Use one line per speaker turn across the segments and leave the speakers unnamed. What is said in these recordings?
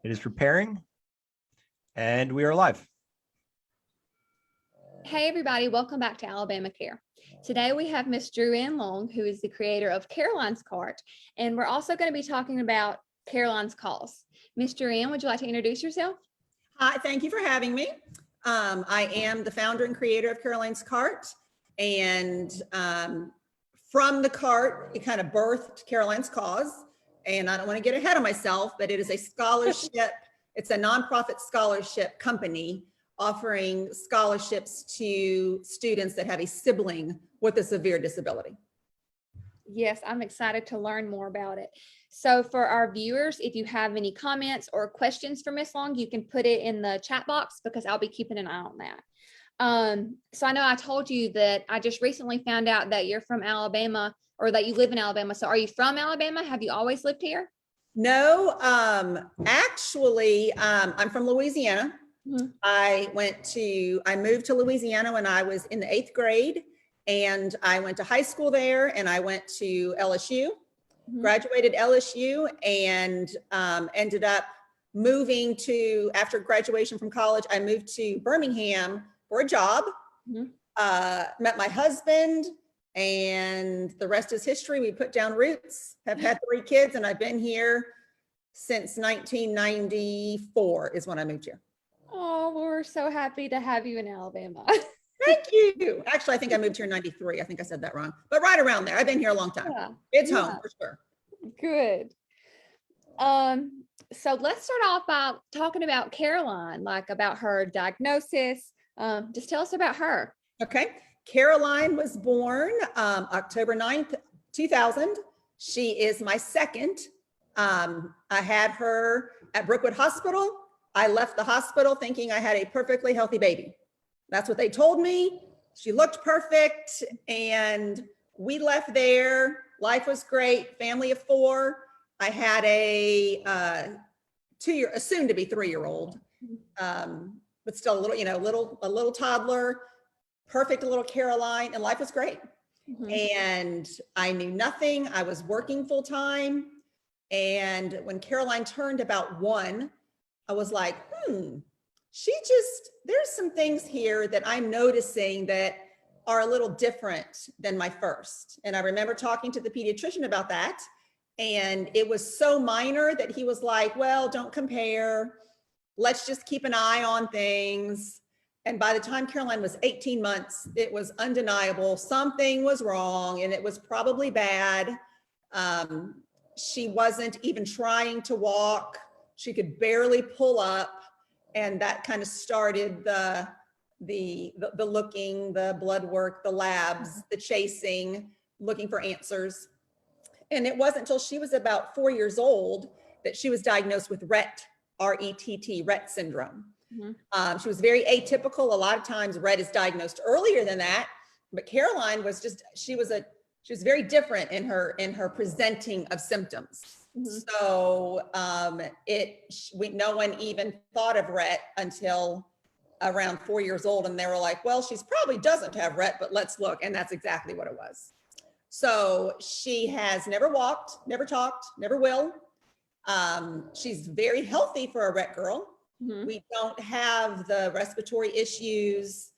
It is preparing, and we are live.
Hey everybody, welcome back to Alabama Care. Today we have Miss Drew Ann Long, who is the creator of Caroline's Cart, and we're also going to be talking about Caroline's Calls. Miss Drew Ann, would you like to introduce yourself?
Hi, thank you for having me. I am the founder and creator of Caroline's Cart, and from the cart, it kind of birthed Caroline's Cause. And I don't want to get ahead of myself, but it is a scholarship. It's a nonprofit scholarship company offering scholarships to students that have a sibling with a severe disability.
Yes, I'm excited to learn more about it. So for our viewers, if you have any comments or questions for Miss Long, you can put it in the chat box because I'll be keeping an eye on that. So I know I told you that I just recently found out that you're from Alabama, or that you live in Alabama. So are you from Alabama? Have you always lived here?
No, actually, I'm from Louisiana.
Mm-hmm.
I moved to Louisiana when I was in the 8th grade, and I went to high school there, and I went to LSU, graduated LSU, and ended up moving after graduation from college, I moved to Birmingham for a job, met my husband, and the rest is history. We put down roots, have had 3 kids, and I've been here since 1994 is when I moved here.
Oh, we're so happy to have you in Alabama.
Thank you. Actually, I think I moved here in 93. I think I said that wrong, but right around there. I've been here a long time.
Yeah.
It's home for sure.
Good. So let's start off by talking about Caroline, like about her diagnosis. Just tell us about her.
Okay. Caroline was born October 9th, 2000. She is my second. I had her at Brookwood Hospital. I left the hospital thinking I had a perfectly healthy baby. That's what they told me. She looked perfect, and we left there. Life was great. Family of 4. I had a soon to be 3-year-old, but still a little toddler. Perfect little Caroline, and life was great. And I knew nothing. I was working full time. And when Caroline turned about 1, I was like, there's some things here that I'm noticing that are a little different than my first. And I remember talking to the pediatrician about that. And it was so minor that he was like, well, don't compare. Let's just keep an eye on things. And by the time Caroline was 18 months, it was undeniable. Something was wrong, and it was probably bad. She wasn't even trying to walk. She could barely pull up. And that kind of started the looking, the blood work, the labs, the chasing, looking for answers. And it wasn't until she was about 4 years old that she was diagnosed with Rett, R-E-T-T, Rett syndrome. She was very atypical. A lot of times Rett is diagnosed earlier than that, but Caroline was she was very different in her presenting of symptoms. So no one even thought of Rett until around 4 years old, and they were like, well, she's probably doesn't have Rett, but let's look. And that's exactly what it was. So she has never walked, never talked, never will. She's very healthy for a Rett girl. We don't have the respiratory issues.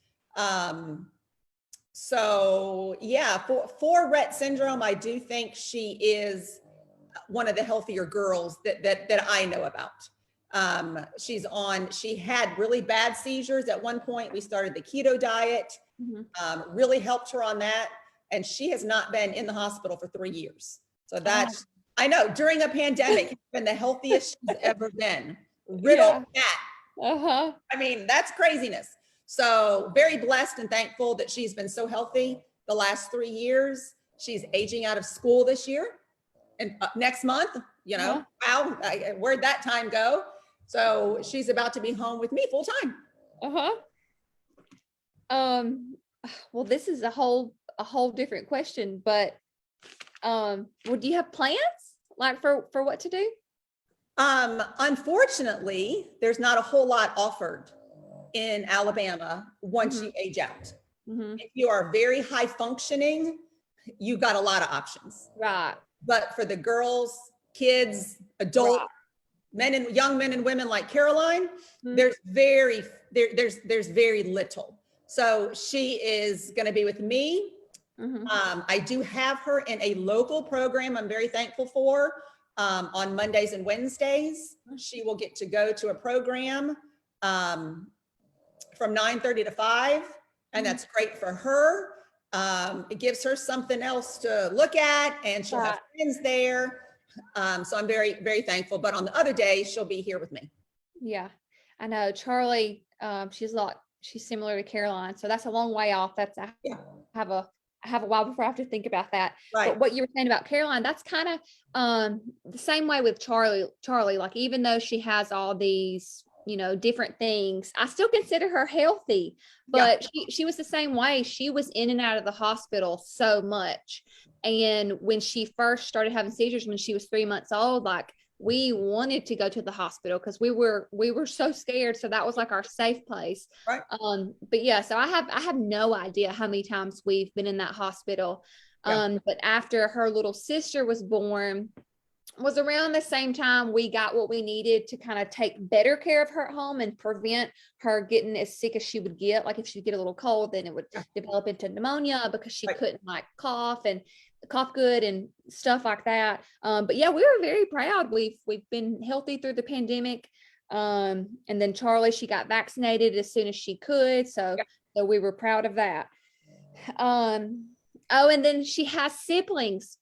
So yeah, for Rett syndrome, I do think she is one of the healthier girls that I know about. She had really bad seizures at one point. We started the keto diet, really helped her on that. And she has not been in the hospital for 3 years. So that's, I know, during a pandemic, it's been the healthiest she's ever been. Riddle that. I mean, that's craziness. So very blessed and thankful that she's been so healthy the last 3 years. She's aging out of school this year and next month, wow, where'd that time go? So she's about to be home with me full time.
Well, this is a whole different question, but do you have plans like for what to do?
Unfortunately, there's not a whole lot offered in Alabama once you age out. If you are very high functioning, you've got a lot of options.
Right.
But for the girls, kids, adults, young men and women like Caroline,
Mhm.
there's very little. So she is going to be with me.
Mhm.
I do have her in a local program I'm very thankful for, on Mondays and Wednesdays. She will get to go to a program from 9:30 to 5, and that's great for her. It gives her something else to look at, and she'll have friends there. So I'm very, very thankful. But on the other day, she'll be here with me.
Yeah, I know Charlie. She's similar to Caroline, so that's a long way off.
Yeah.
I have a while before I have to think about that.
Right.
But what you were saying about Caroline, that's kind of the same way with Charlie. Charlie, like even though she has all these, different things, I still consider her healthy. But she was the same way. She was in and out of the hospital so much. And when she first started having seizures when she was 3 months old, like we wanted to go to the hospital because we were so scared. So that was like our safe place.
Right.
But yeah, so I have no idea how many times we've been in that hospital. But after her little sister was born, was around the same time we got what we needed to kind of take better care of her at home and prevent her getting as sick as she would get. Like if she'd get a little cold, then it would develop into pneumonia because she couldn't like cough good and stuff like that. But yeah, we were very proud. We've been healthy through the pandemic. And then Charlie, she got vaccinated as soon as she could. So we were proud of that. And then she has siblings.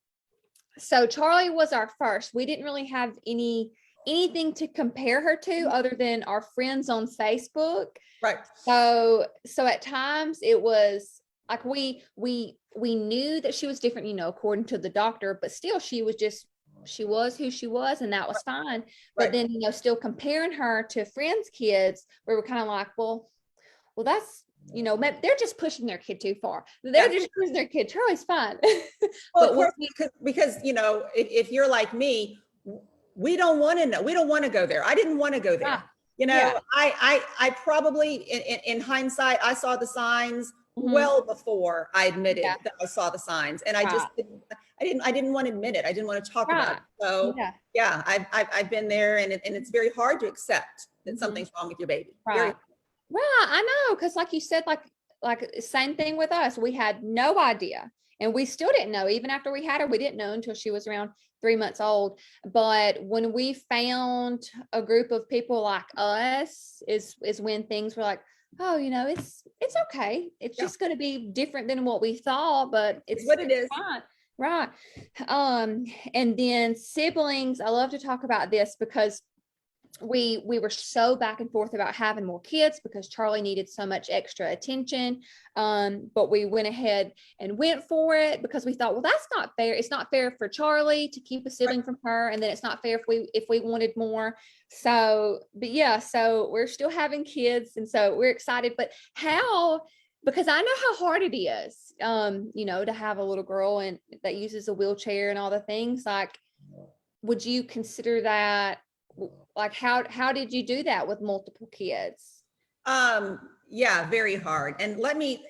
So Charlie was our first. We didn't really have anything to compare her to other than our friends on Facebook.
Right.
So at times it was like we knew that she was different, according to the doctor, but still she was who she was, and that was fine. But then, still comparing her to friends' kids, we were kind of like, well, that's, they're just pushing their kid too far. They're just pushing their kid. Charlie's fine.
Well, of course, because if you're like me, we don't want to know. We don't want to go there. I didn't want to go there. I probably in hindsight, I saw the signs well before I admitted that I saw the signs, and I just I didn't want to admit it. I didn't want to talk about it. So I've been there, and it's very hard to accept that something's wrong with your baby.
Right, I know, because like you said, like same thing with us. We had no idea, and we still didn't know. Even after we had her, we didn't know until she was around 3 months old. But when we found a group of people like us, is when things were like, oh, it's okay. It's just going to be different than what we thought, but it's
what it is.
Fine. Right. And then siblings, I love to talk about this because we were so back and forth about having more kids because Charlie needed so much extra attention. But we went ahead and went for it because we thought, well, that's not fair. It's not fair for Charlie to keep a sibling from her. And then it's not fair if we wanted more. So, but yeah, so we're still having kids. And so we're excited, but because I know how hard it is, to have a little girl and that uses a wheelchair and all the things. Like, would you consider that? Like, how did you do that with multiple kids?
Yeah, very hard. And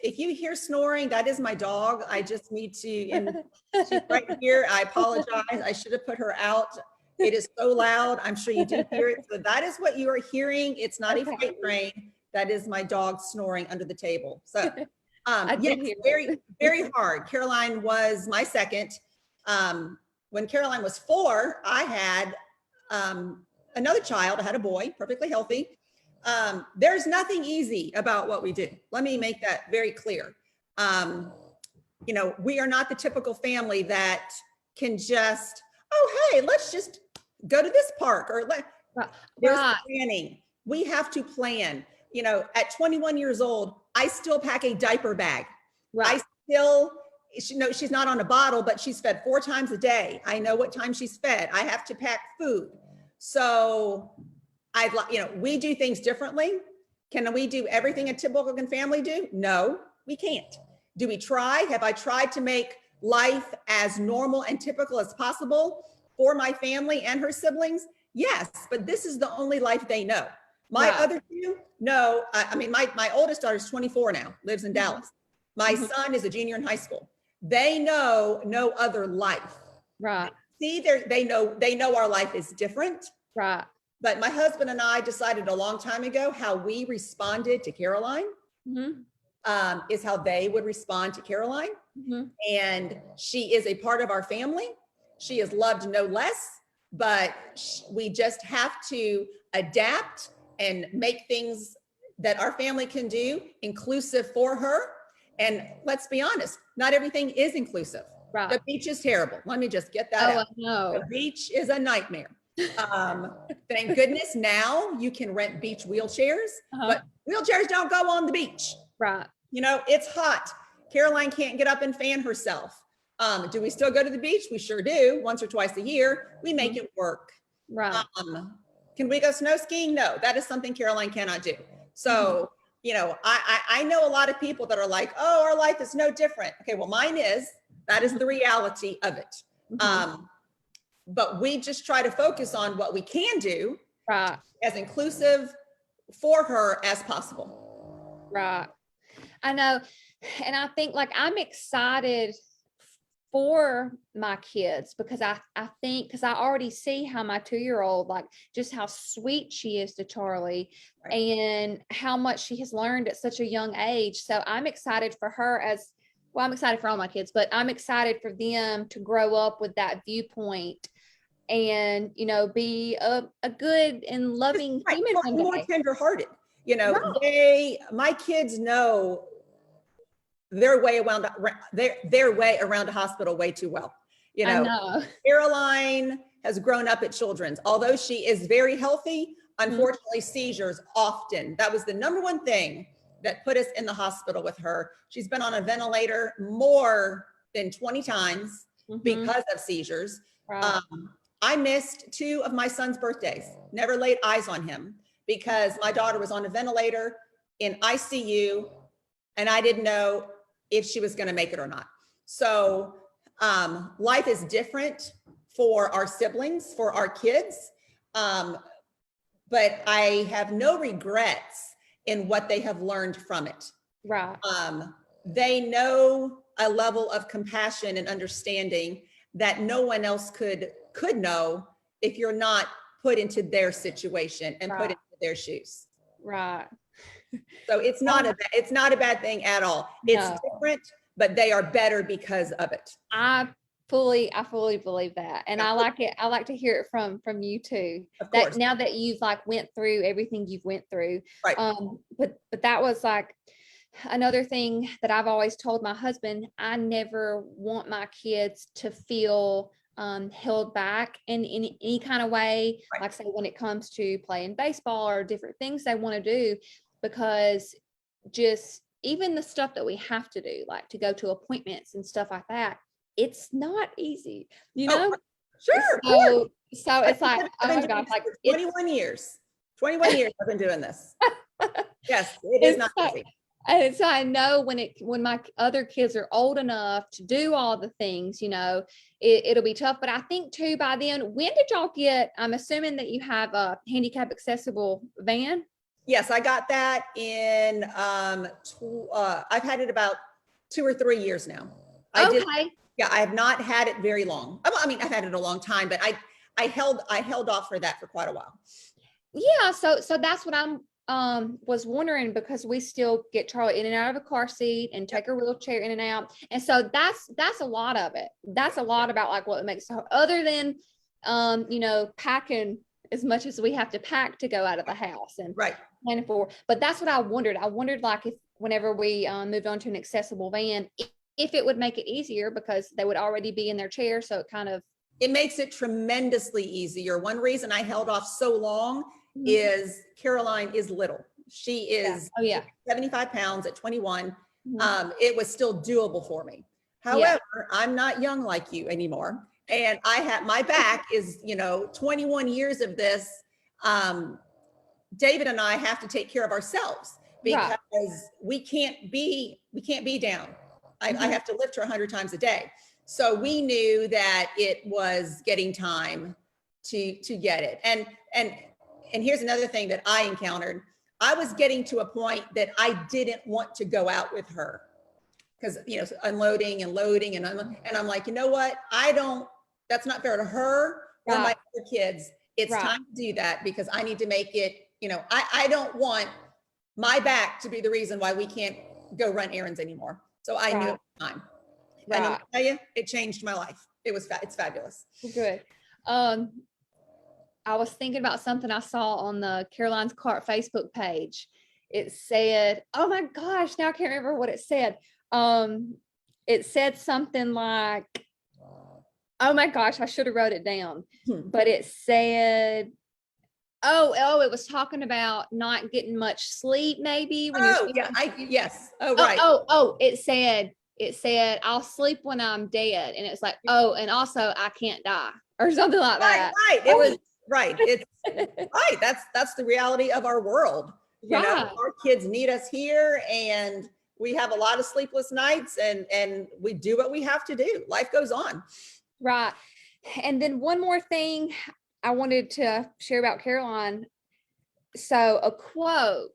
if you hear snoring, that is my dog. I just need to, and she's right here. I apologize. I should have put her out. It is so loud. I'm sure you do hear it. So that is what you are hearing. It's not a freight train. That is my dog snoring under the table. So yes, very, very hard. Caroline was my second. When Caroline was 4, I had another child. I had a boy, perfectly healthy. There's nothing easy about what we do. Let me make that very clear. We are not the typical family that can just, oh, hey, let's just go to this park or there's planning. We have to plan. At 21 years old, I still pack a diaper bag. Right. She's not on a bottle, but she's fed 4 times a day. I know what time she's fed. I have to pack food. So we do things differently. Can we do everything a typical family do? No, we can't. Do we try? Have I tried to make life as normal and typical as possible for my family and her siblings? Yes, but this is the only life they know. My other 2, no. My oldest daughter is 24 now, lives in Dallas. My son is a junior in high school. They know no other life.
Right.
See, they know our life is different.
Right.
But my husband and I decided a long time ago how we responded to Caroline
Mhm,
is how they would respond to Caroline.
mhm.
And she is a part of our family. She is loved no less, but we just have to adapt and make things that our family can do inclusive for her. And let's be honest, not everything is inclusive.
Right.
The beach is terrible. Let me just get that
Oh, I
out.
know.
The beach is a nightmare. Thank goodness now you can rent beach wheelchairs,
Uh-huh.
but wheelchairs don't go on the beach.
Right.
You know, it's hot. Caroline can't get up and fan herself. Do we still go to the beach? We sure do, once or twice a year. We make it work.
Right.
Can we go snow skiing? No, that is something Caroline cannot do. So, you know, I know a lot of people that are like, oh, our life is no different. Okay, well, mine is. That is the reality of it.
Mhm.
But we just try to focus on what we can do
Right.
as inclusive for her as possible.
Right. I know. And I think like I'm excited for my kids because I think because I already see how my 2-year-old, like just how sweet she is to Charlie
Right.
and how much she has learned at such a young age. So I'm excited for her as well. I'm excited for all my kids, but I'm excited for them to grow up with that viewpoint and, you know, be a good and loving
Right,
human one
more
day.
tenderhearted. You know,
Right.
my kids know their way around their way around a hospital way too well. You
I
know,
know.
Caroline has grown up at Children's, although she is very healthy. Unfortunately, seizures often. That was the number one thing that put us in the hospital with her. She's been on a ventilator more than 20 times
Mhm.
because of seizures.
Right.
I missed 2 of my son's birthdays, never laid eyes on him because my daughter was on a ventilator in ICU and I didn't know if she was going to make it or not. So life is different for our siblings, for our kids. But I have no regrets in what they have learned from it.
Right.
They know a level of compassion and understanding that no one else could know if you're not put into their situation and put
Right.
into their shoes.
Right.
So it's not a bad thing at all. It's
No.
different, but they are better because of it.
I fully believe that. And
Yeah.
I like it. I like to hear it from you too.
Of
That
course.
now that you've like went through everything you've went through.
Right.
But that was like another thing that I've always told my husband, I never want my kids to feel held back in any kind of way,
Right.
like say when it comes to playing baseball or different things they want to do, because just even the stuff that we have to do, like to go to appointments and stuff like that, it's not easy, you know?
Sure. Of course.
So it's like,
I've
oh
been
my
doing
gosh,
this
like
for
it's
21 years. 21 years I've been doing this. Yes, it is
it's
not
like-
easy.
and so I know when my other kids are old enough to do all the things, you know, it'll be tough. But I think too, by then, when did y'all get, I'm assuming that you have a handicap accessible van?
Yes, I got that in, I've had it about 2 or 3 years now.
Okay.
Yeah, I have not had it very long. I mean, I've had it a long time, but I held off for that for quite a while.
Yeah. So that's what I'm was wondering, because we still get Charlie in and out of a car seat and take her wheelchair in and out. And so that's a lot of it. That's a lot about like what makes her, other than you know, packing as much as we have to pack to go out of the house and
Right.
planning for. But that's what I wondered. I wondered like if whenever we moved on to an accessible van, if it would make it easier because they would already be in their chair. So it kind of
It makes it tremendously easier. One reason I held off so long is Caroline is little. She is 75 pounds at 21. It was still doable for me. However, I'm not young like you anymore. And my back is, you know, 21 years of this. David and I have to take care of ourselves because we can't be down. I have to lift her 100 times a day. So we knew that it was getting time to get it. And here's another thing that I encountered. I was getting to a point that I didn't want to go out with her because, you know, unloading and loading and I'm like, you know what? That's not fair to her or my other kids. It's
Right.
time to do that because I need to make it, I don't want my back to be the reason why we can't go run errands anymore. So I knew it
Right.
was time. And
Right.
I'll tell you, it changed my life. It's fabulous.
Good. I was thinking about something I saw on the Caroline's Cart Facebook page. It said, oh my gosh, now I can't remember what it said. It said something like, oh my gosh, I should have wrote it down. But it said, it was talking about not getting much sleep, maybe when
Oh,
you're
yeah, yes. Oh, right.
it said, I'll sleep when I'm dead. And it's like, and also I can't die or something like that.
Right. It was right. It's right. That's the reality of our world.
Right.
Our kids need us here, and we have a lot of sleepless nights, and we do what we have to do. Life goes on.
Right. And then one more thing I wanted to share about Caroline. So a quote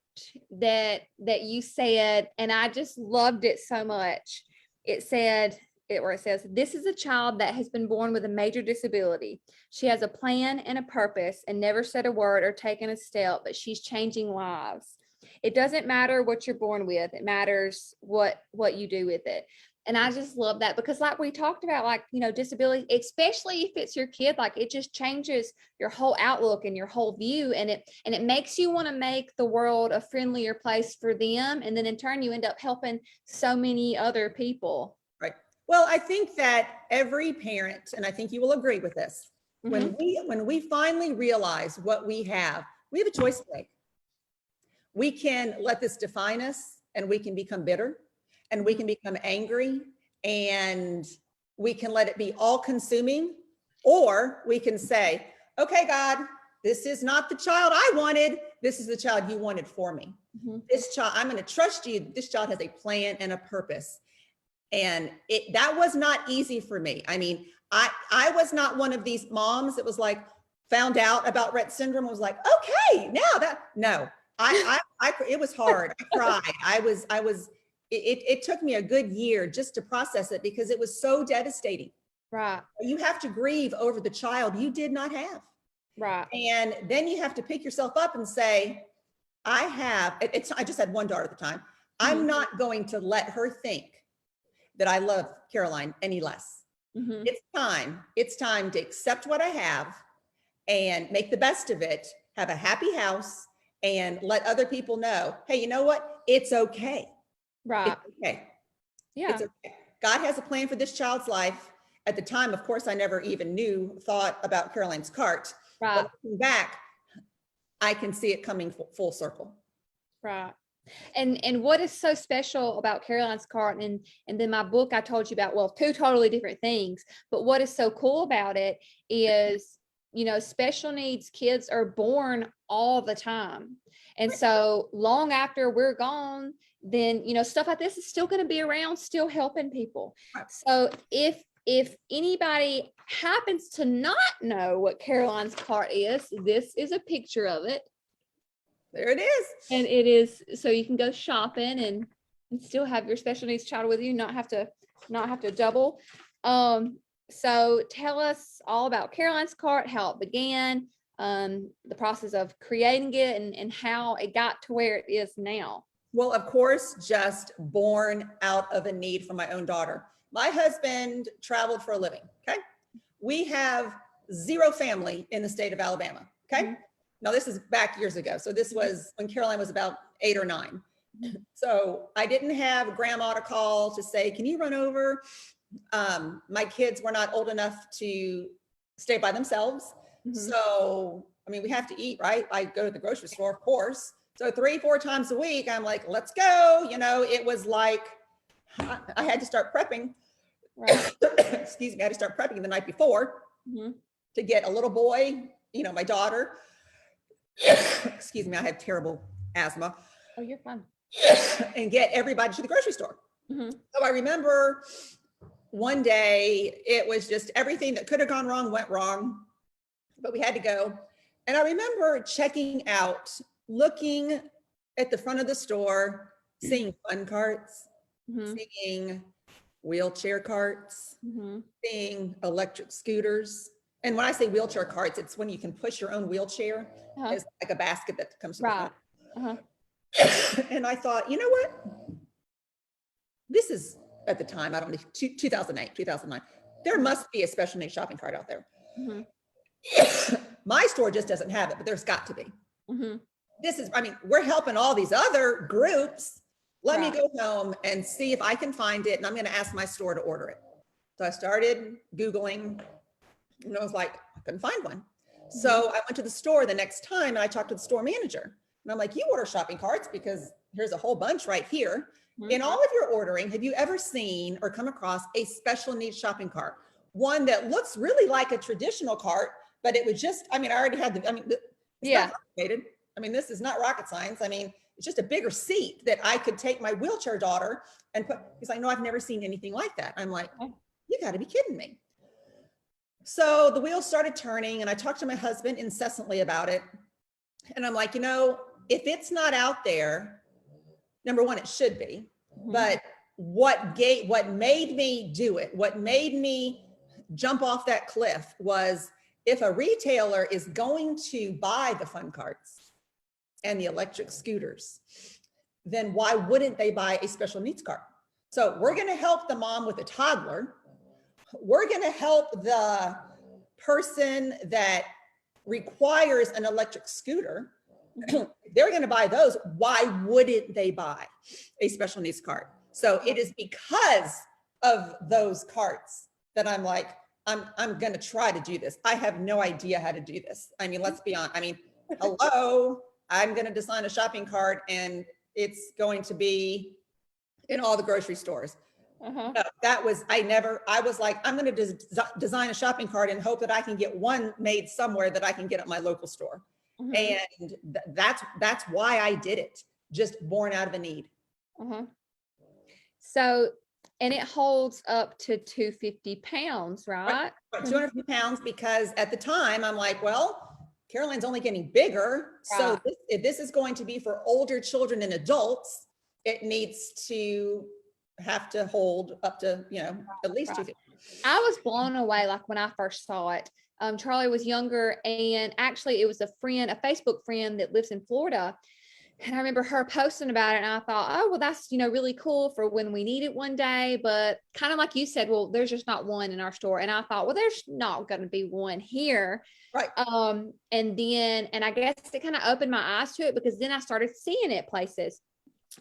that you said, and I just loved it so much. It says, this is a child that has been born with a major disability. She has a plan and a purpose and never said a word or taken a step, but she's changing lives. It doesn't matter what you're born with. It matters what you do with it. And I just love that because like we talked about, disability, especially if it's your kid, it just changes your whole outlook and your whole view. And it makes you want to make the world a friendlier place for them. And then in turn, you end up helping so many other people.
Right. Well, I think that every parent, and I think you will agree with this, when we finally realize what we have a choice to make. We can let this define us, and we can become bitter, and we can become angry, and we can let it be all consuming, or we can say, okay, God, this is not the child I wanted. This is the child you wanted for me. This child, I'm going to trust you. This child has a plan and a purpose. And that was not easy for me. I mean, I was not one of these moms that was like, found out about Rett syndrome, was like, okay, no, it was hard. I cried. It took me a good year just to process it because it was so devastating.
Right.
You have to grieve over the child you did not have.
Right.
And then you have to pick yourself up and say, I just had one daughter at the time. I'm not going to let her think that I love Caroline any less. It's time to accept what I have and make the best of it, have a happy house, and let other people know, hey, you know what? It's okay.
Right.
It's okay.
Yeah.
It's okay. God has a plan for this child's life. At the time, of course, I never even thought about Caroline's cart.
Right.
But looking back, I can see it coming full circle.
Right. And what is so special about Caroline's cart and then my book I told you about, well, two totally different things, but what is so cool about it is, special needs kids are born all the time. And so long after we're gone, then, stuff like this is still going to be around, still helping people. So if anybody happens to not know what Caroline's cart is, this is a picture of it.
There it is.
And it is, so you can go shopping and still have your special needs child with you, not have to double. So tell us all about Caroline's cart, how it began, the process of creating it and how it got to where it is now.
Well, of course, just born out of a need for my own daughter. My husband traveled for a living. Okay. We have zero family in the state of Alabama. Okay. Now, this is back years ago. So this was when Caroline was about 8 or 9. So I didn't have grandma to call to say, can you run over? My kids were not old enough to stay by themselves. So, I mean, we have to eat, right? I go to the grocery store, of course. So 3-4 times a week, I'm like, let's go. It was like, I had to start prepping. Right. Excuse me. I had to start prepping the night before to get a little boy, my daughter. Excuse me, I have terrible asthma.
Oh, you're fine.
And get everybody to the grocery store. So I remember one day it was just everything that could have gone wrong went wrong, but we had to go. And I remember checking out, looking at the front of the store, seeing fun carts, seeing wheelchair carts, seeing electric scooters. And when I say wheelchair carts, it's when you can push your own wheelchair.
Uh-huh.
It's like a basket that comes to the
Right.
front.
Uh-huh.
And I thought, you know what? This is at the time, I don't know, 2008, 2009. There must be a special needs shopping cart out there.
Mhm.
My store just doesn't have it, but there's got to be.
Mhm.
This is, I mean, we're helping all these other groups. Let me
Right.
go home and see if I can find it. And I'm going to ask my store to order it. So I started Googling, and I was like, I couldn't find one. So I went to the store the next time and I talked to the store manager. And I'm like, you order shopping carts because here's a whole bunch right here. In all of your ordering, have you ever seen or come across a special needs shopping cart? One that looks really like a traditional cart, but it was just, I mean, I already had the, I mean, it's
Yeah.
not complicated. I mean, this is not rocket science. I mean, it's just a bigger seat that I could take my wheelchair daughter and put. He's like, no, I've never seen anything like that. I'm like, you got to be kidding me. So the wheels started turning and I talked to my husband incessantly about it. And I'm like, you know, if it's not out there, number one, it should be. But what made me do it, what made me jump off that cliff was if a retailer is going to buy the fun carts and the electric scooters, then why wouldn't they buy a special needs cart? So we're going to help the mom with a toddler. We're going to help the person that requires an electric scooter. They're going to buy those. Why wouldn't they buy a special needs cart? So it is because of those carts that I'm like, I'm going to try to do this. I have no idea how to do this. I mean, let's be honest. I mean, hello, I'm going to design a shopping cart and it's going to be in all the grocery stores. No, that was, I was like, I'm going to design a shopping cart and hope that I can get one made somewhere that I can get at my local store. And that's why I did it, just born out of a need.
So, and it holds up to 250 pounds, right?
250 pounds, because at the time I'm like, well, Caroline's only getting bigger. So
Right.
if this is going to be for older children and adults, it needs to have to hold up to, you know, at least
Right.
250.
I was blown away, like when I first saw it. Charlie was younger, and actually it was a friend, a Facebook friend that lives in Florida. And I remember her posting about it, and I thought, oh, well, that's, you know, really cool for when we need it one day. But kind of like you said, well, there's just not one in our store. And I thought, well, there's not going to be one here.
Right.
And I guess it kind of opened my eyes to it, because then I started seeing it places.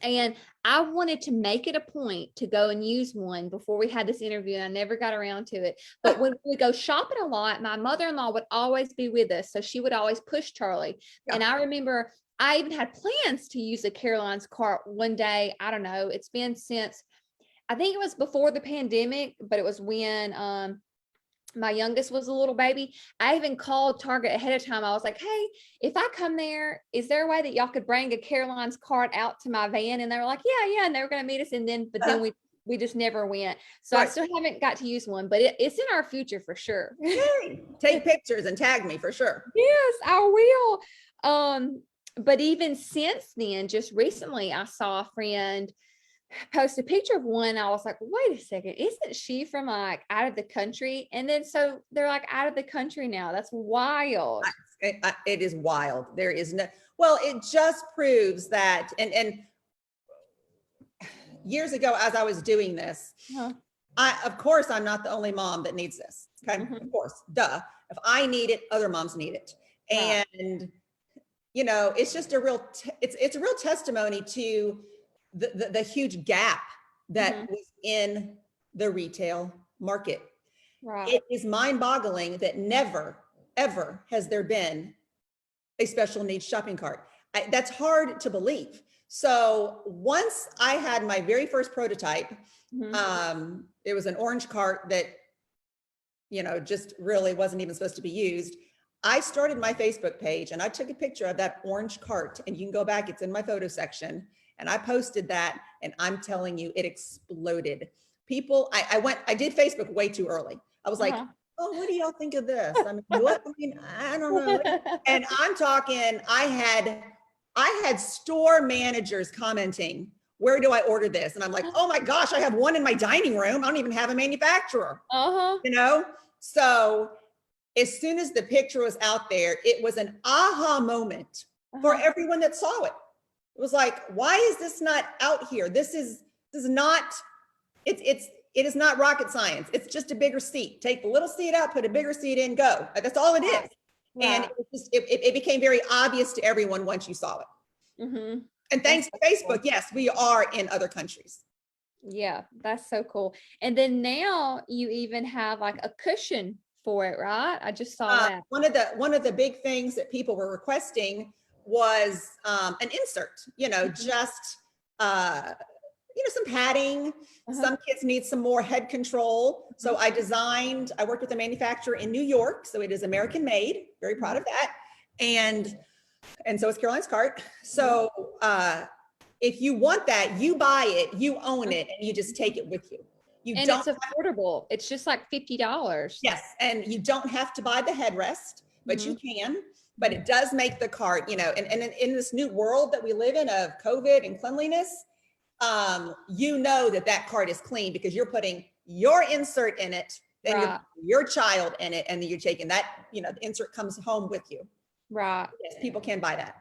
And I wanted to make it a point to go and use one before we had this interview, and I never got around to it. But when we go shopping a lot, my mother-in-law would always be with us. So she would always push Charlie.
Yeah.
And I remember I even had plans to use a Caroline's cart one day. I don't know. It's been since, I think it was before the pandemic, but it was when my youngest was a little baby. I even called Target ahead of time. I was like, hey, if I come there, is there a way that y'all could bring a Caroline's cart out to my van? And they were like, yeah. And they were going to meet us. And then, but then we just never went. So
Right.
I still haven't got to use one, but it's in our future for sure.
Hey, take pictures and tag me for sure.
Yes, I will. But even since then, just recently, I saw a friend post a picture of one. I was like, wait a second, isn't she from like out of the country? And then so they're like out of the country now. That's wild.
It is wild. There is no, well, it just proves that, and years ago, as I was doing this, of course, I'm not the only mom that needs this. Okay. Of course, duh. If I need it, other moms need it. And, you know, it's just a real, it's a real testimony to the huge gap that was in the retail market.
Right.
It is mind-boggling that never, ever has there been a special needs shopping cart. That's hard to believe. So once I had my very first prototype, it was an orange cart that, you know, just really wasn't even supposed to be used. I started my Facebook page and I took a picture of that orange cart, and you can go back, it's in my photo section. And I posted that, and I'm telling you, it exploded. People, I did Facebook way too early. I was like, oh, what do y'all think of this? I mean, what? I mean, I don't know. And I'm talking, I had store managers commenting, where do I order this? And I'm like, oh my gosh, I have one in my dining room. I don't even have a manufacturer, you know? So as soon as the picture was out there, it was an aha moment for everyone that saw it. It was like, why is this not out here? This is not, it is not rocket science. It's just a bigger seat. Take the little seat out, put a bigger seat in, go. That's all it is. And it became very obvious to everyone once you saw it. And thanks to Facebook, yes, we are in other countries.
Yeah, that's so cool. And then now you even have like a cushion for it, right? I just saw that.
One of the big things that people were requesting was an insert, just some padding. Some kids need some more head control. So I worked with a manufacturer in New York. So it is American made, very proud of that. And so is Caroline's cart. So if you want that, you buy it, you own it, and you just take it with you.
And it's affordable. It's just like $50.
Yes. And you don't have to buy the headrest, but you can. But it does make the cart, and in this new world that we live in of COVID and cleanliness, that cart is clean because you're putting your insert in it, then you're putting your child in it, and then you're taking that, the insert comes home with you.
Right.
Yes, people can buy that.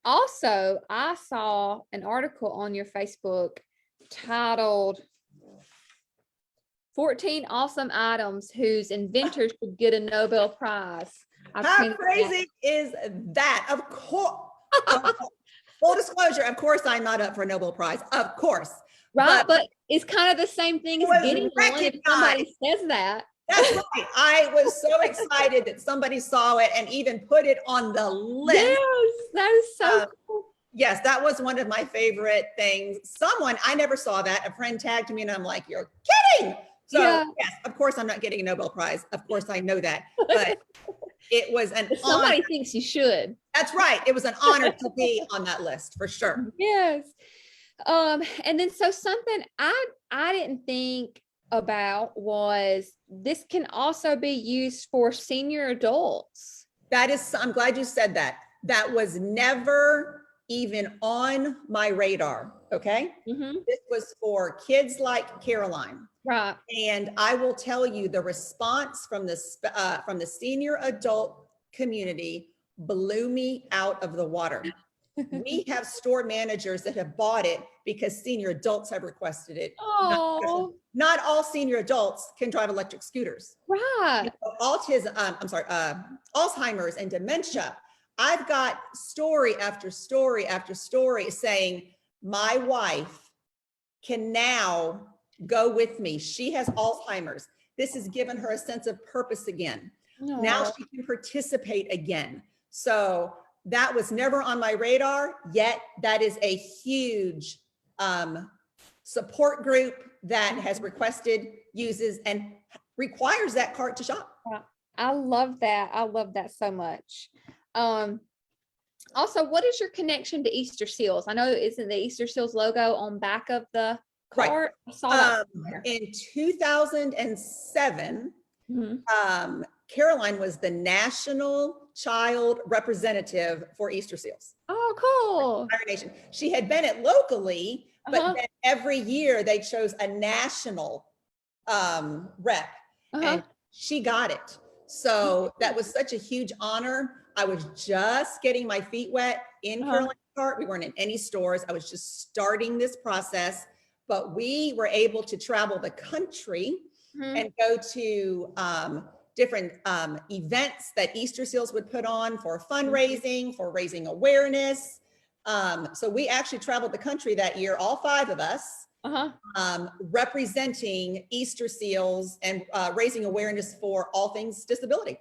Also, I saw an article on your Facebook titled 14 Awesome Items Whose Inventors Should Get a Nobel Prize.
How crazy is that? Of course. Full disclosure, of course, I'm not up for a Nobel Prize. Of course.
Right, but it's kind of the same thing as getting one if somebody says that.
That's right. I was so excited that somebody saw it and even put it on the list.
Yes, that is so cool.
Yes, that was one of my favorite things. I never saw that. A friend tagged me and I'm like, you're kidding. So yes, of course I'm not getting a Nobel Prize. Of course I know that, but it was an honor.
Somebody thinks you should.
That's right. It was an honor to be on that list for sure.
Yes. And then so something I didn't think about was this can also be used for senior adults.
I'm glad you said that. That was never even on my radar. Okay. This was for kids like Caroline.
Right.
And I will tell you the response from the senior adult community blew me out of the water. We have store managers that have bought it because senior adults have requested it.
Oh,
not all senior adults can drive electric scooters.
right.
Alzheimer's and dementia. I've got story after story after story saying, my wife can now go with me. She has Alzheimer's. This has given her a sense of purpose again.
No.
Now she can participate again. So that was never on my radar, yet that is a huge support group that has requested, uses, and requires that cart to shop.
I love that. I love that so much. Also, what is your connection to Easter seals? I know isn't the Easter seals logo on back of the cart?
Right.
I saw that
in 2007, Caroline was the national child representative for Easter seals.
Oh, cool.
Entire nation. She had been it locally, but then every year they chose a national rep, and she got it. So that was such a huge honor. I was just getting my feet wet in Caroline's cart. We weren't in any stores. I was just starting this process, but we were able to travel the country and go to different events that Easter Seals would put on for fundraising, for raising awareness. So we actually traveled the country that year, all 5 of us, representing Easter Seals and raising awareness for all things disability.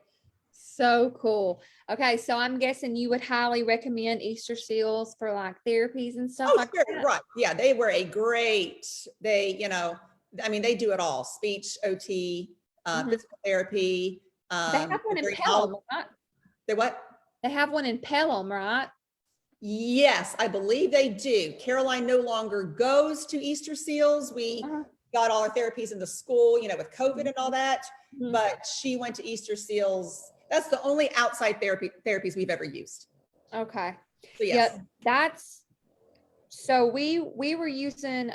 So cool. Okay, so I'm guessing you would highly recommend Easter Seals for like therapies and stuff like that.
Right. Yeah, they were they do it all. Speech, OT, physical therapy.
They have one in Pelham, right?
They what?
They have one in Pelham, right?
Yes, I believe they do. Caroline no longer goes to Easter Seals. We got all our therapies in the school, with COVID and all that, but she went to Easter Seals. That's the only outside therapies we've ever used.
Okay.
So yes.
Yeah, so we were using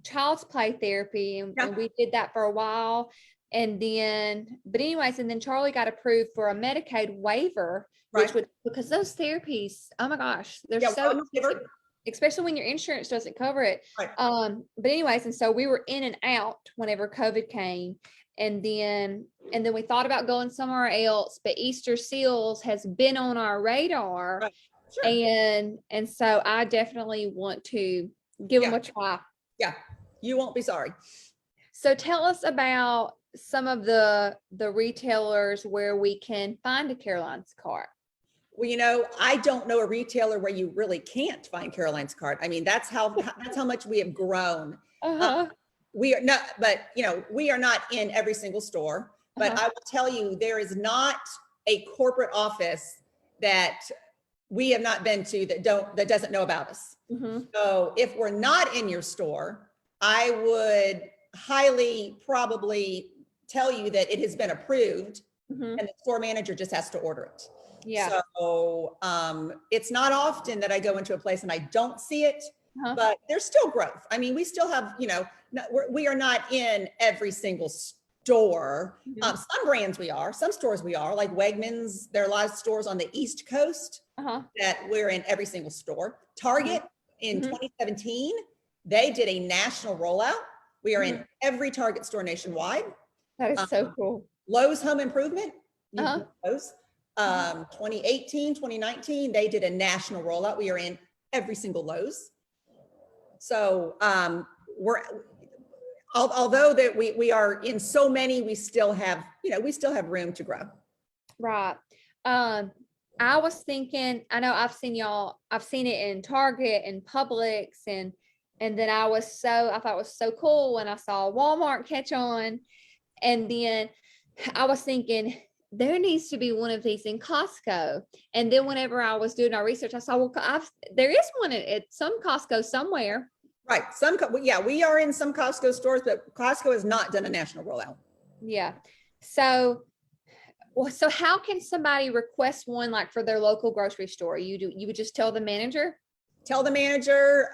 child's play therapy and we did that for a while. And then, but anyways, and then Charlie got approved for a Medicaid waiver, which
Right.
would, because those therapies, oh my gosh, they're
Yeah,
so
wellness waiver.
expensive, especially when your insurance doesn't cover it.
Right.
But anyways, and so we were in and out whenever COVID came. And then we thought about going somewhere else, but Easter Seals has been on our radar.
Right. Sure.
And so I definitely want to give them
Yeah.
a try.
Yeah, you won't be sorry.
So tell us about some of the retailers where we can find a Caroline's cart.
Well, you know, I don't know a retailer where you really can't find Caroline's cart. I mean, that's how much we have grown.
Uh-huh.
We are not, but you know, we are not in every single store, but
Uh-huh.
I will tell you, there is not a corporate office that we have not been to that doesn't know about us.
Mhm.
So if we're not in your store, I would highly probably tell you that it has been approved
Mhm.
and the store manager just has to order it.
Yeah.
So it's not often that I go into a place and I don't see it,
Uh-huh.
but there's still growth. I mean, we still have, you know, we are not in every single store.
Mhm.
Some brands we are, some stores we are, like Wegmans. There are a lot of stores on the East Coast
Uh-huh.
that we're in every single store. Target in
Mhm.
2017, they did a national rollout. We are in every Target store nationwide.
That is so cool.
Lowe's Home Improvement, you
Uh-huh.
know Lowe's. 2018, 2019, they did a national rollout. We are in every single Lowe's. So although that we are in so many, we still have, you know, we still have room to grow.
Right. I was thinking, I know I've seen it in Target and Publix and then I thought it was so cool when I saw Walmart catch on. And then I was thinking there needs to be one of these in Costco. And then whenever I was doing our research, I saw, well, there is one at some Costco somewhere.
Right. Yeah, we are in some Costco stores, but Costco has not done a national rollout.
Yeah. So how can somebody request one like for their local grocery store? You would just tell the manager?
Tell the manager,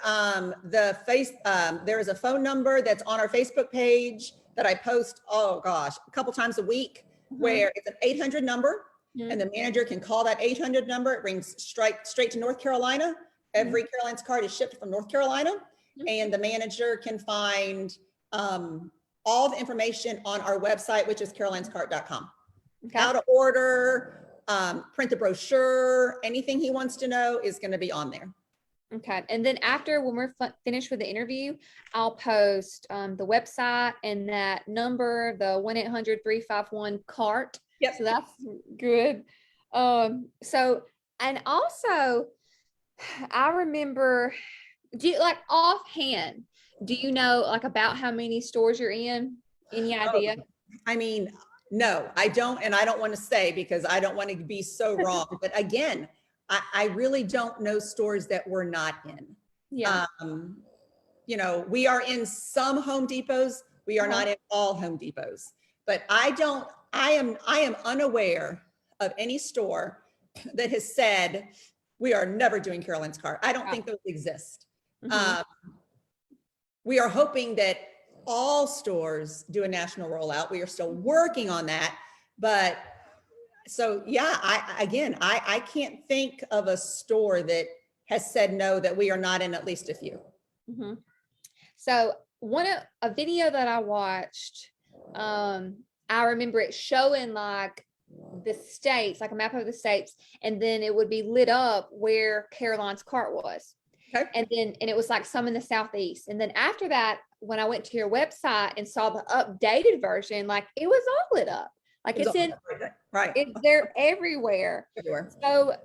there is a phone number that's on our Facebook page that I post, oh gosh, a couple times a week, where it's an 800 number and the manager can call that 800 number. It rings straight to North Carolina. Every Caroline's card is shipped from North Carolina, and the manager can find all the information on our website, which is carolinescart.com.
Okay.
How to order, print the brochure, anything he wants to know is going to be on there.
Okay. And then after, when we're finished with the interview, I'll post the website and that number, the 1-800-351-CART.
Yep.
So that's good. So, and also I remember, like offhand, do you know like about how many stores you're in? Any idea?
I mean, no, I don't. And I don't want to say because I don't want to be so wrong. But again, I really don't know stores that we're not in.
Yeah.
You know, we are in some Home Depots. We are not in all Home Depots. But I am unaware of any store that has said we are never doing Caroline's cart. I don't think those exist. We are hoping that all stores do a national rollout. We are still working on that. But so, yeah, I can't think of a store that has said no, that we are not in at least a few.
So a video that I watched, I remember it showing like the states, like a map of the states, and then it would be lit up where Caroline's cart was.
Okay.
And it was like some in the Southeast. And then after that, when I went to your website and saw the updated version, like it was all lit up. Like it's in,
right.
They're everywhere.
Everywhere.
So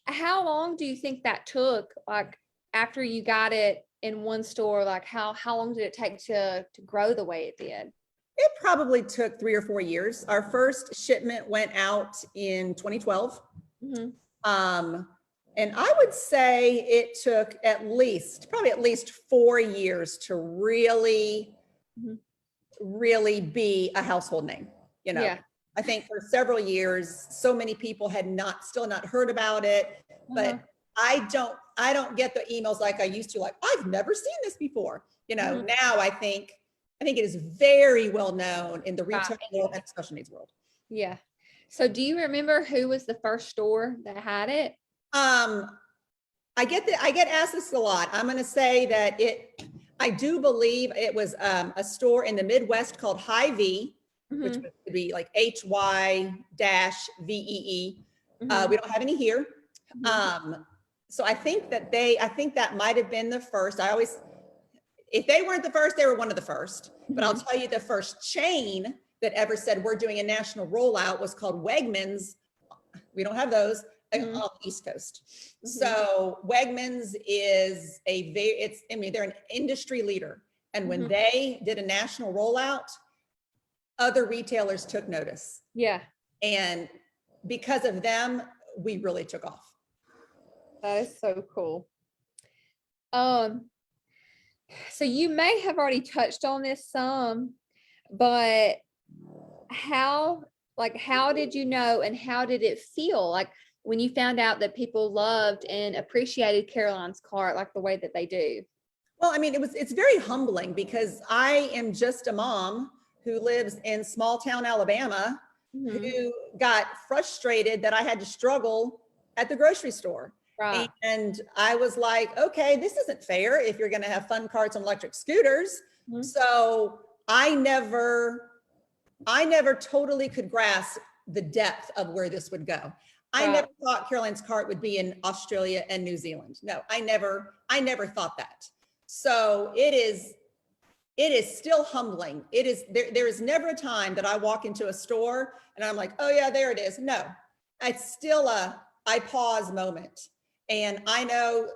how long do you think that took? Like after you got it in one store, like how long did it take to grow the way it did?
It probably took 3 or 4 years. Our first shipment went out in 2012. And I would say it took probably at least 4 years to really be a household name. You know,
Yeah.
I think for several years, so many people had still not heard about it, but I don't get the emails like I used to, like, I've never seen this before. You know, now I think I think it is very well known in the retail
Right.
world and special needs world.
Yeah. So do you remember who was the first store that had it?
I get asked this a lot. I'm going to say that I do believe it was a store in the Midwest called Hy-Vee, which
Mhm,
would be like HY-VEE.
mhm,
We don't have any here.
mhm.
So I think that might have been the first. If they weren't the first, they were one of the first. But I'll tell you, the first chain that ever said we're doing a national rollout was called Wegmans. We don't have those on
Mhm.
the East Coast.
Mhm.
So Wegmans is they're an industry leader. And when
Mhm.
they did a national rollout, other retailers took notice.
Yeah,
And because of them, we really took off.
that is so cool. Um, so you may have already touched on this some, but how did you know and how did it feel like when you found out that people loved and appreciated Caroline's cart like the way that they do?
Well, I mean, it's very humbling because I am just a mom who lives in small town Alabama
Mhm.
who got frustrated that I had to struggle at the grocery store.
Right.
And I was like, okay, this isn't fair if you're going to have fun carts and electric scooters.
Mhm.
So I never totally could grasp the depth of where this would go. I
Right.
never thought Caroline's cart would be in Australia and New Zealand. No, I never thought that. So it is still humbling. There is never a time that I walk into a store and I'm like, oh yeah, there it is. No, it's still I pause moment. And I know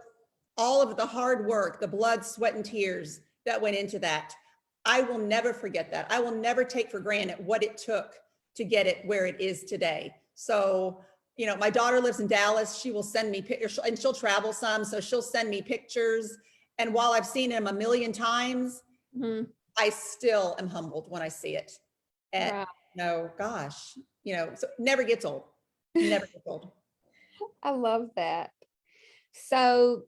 all of the hard work, the blood, sweat, and tears that went into that. I will never forget that. I will never take for granted what it took to get it where it is today. So, my daughter lives in Dallas. She will send me pictures and she'll travel some. So she'll send me pictures. And while I've seen him a million times,
Mhm.
I still am humbled when I see it. And
Right.
gosh, so it never gets old. Never gets old.
I love that. So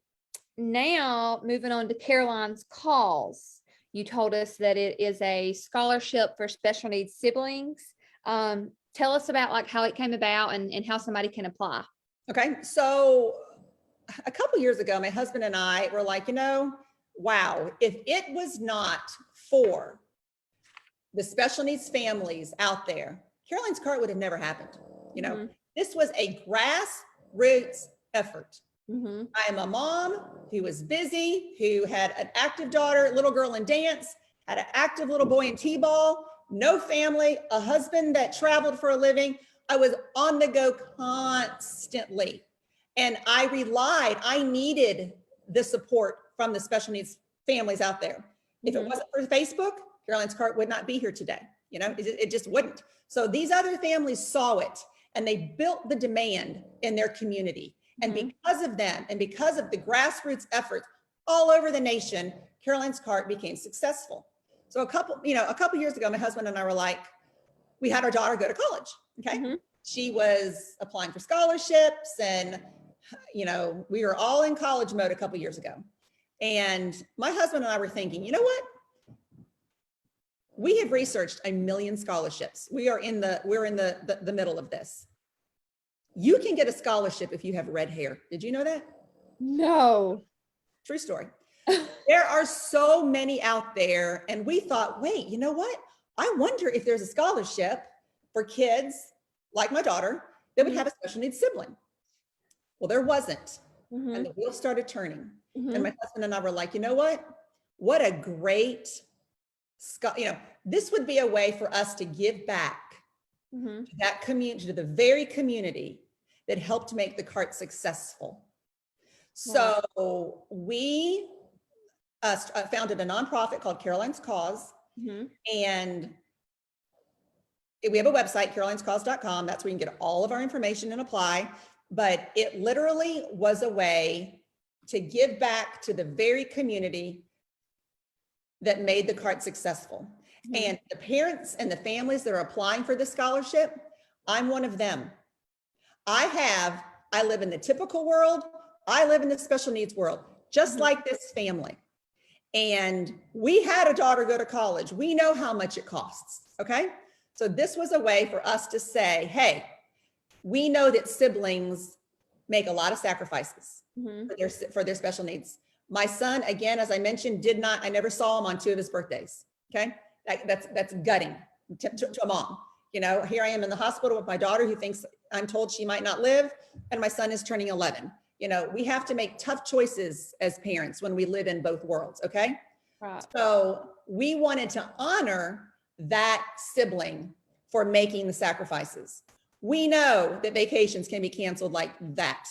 now moving on to Caroline's Cause. You told us that it is a scholarship for special needs siblings. Tell us about like how it came about and how somebody can apply.
Okay. So a couple years ago, my husband and I were like, wow, if it was not for the special needs families out there, Caroline's Cart would have never happened.
Mhm.
This was a grassroots effort.
Mhm.
I am a mom who was busy, who had an active daughter, little girl in dance, had an active little boy in t-ball, no family, a husband that traveled for a living. I was on the go constantly. And I needed the support from the special needs families out there. If it
Mhm.
wasn't for Facebook, Caroline's Cart would not be here today. It just wouldn't. So these other families saw it and they built the demand in their community. And
Mhm.
because of them and because of the grassroots efforts all over the nation, Caroline's Cart became successful. So a couple years ago, my husband and I were like, we had our daughter go to college. Okay.
Mhm.
She was applying for scholarships and, we were all in college mode a couple years ago. And my husband and I were thinking, you know what? We have researched a million scholarships. We're in the middle of this. You can get a scholarship if you have red hair. Did you know that?
No.
True story. There are so many out there. And we thought, wait, you know what? I wonder if there's a scholarship for kids like my daughter that would have a special needs sibling. Well, there wasn't. And
Mhm.
the wheels started turning. And
Mhm.
my husband and I were like, you know what? What a great, this would be a way for us to give back
Mhm.
to that community, to the very community that helped make the cart successful.
Wow.
So we founded a nonprofit called Caroline's Cause,
Mhm.
and we have a website, carolinescause.com. That's where you can get all of our information and apply. But it literally was a way to give back to the very community that made the cart successful.
Mhm.
And the parents and the families that are applying for the scholarship, I'm one of them. I live in the typical world. I live in the special needs world, just
Mhm.
like this family. and we had a daughter go to college. We know how much it costs, okay? So this was a way for us to say, hey, we know that siblings make a lot of sacrifices for their special needs. My son, again, as I mentioned, I never saw him on 2 of his birthdays, okay? That's gutting to a mom. You know, here I am in the hospital with my daughter who thinks I'm told she might not live, and my son is turning 11. You know, we have to make tough choices as parents when we live in both worlds, okay?
Right.
So we wanted to honor that sibling for making the sacrifices. We know that vacations can be canceled like that.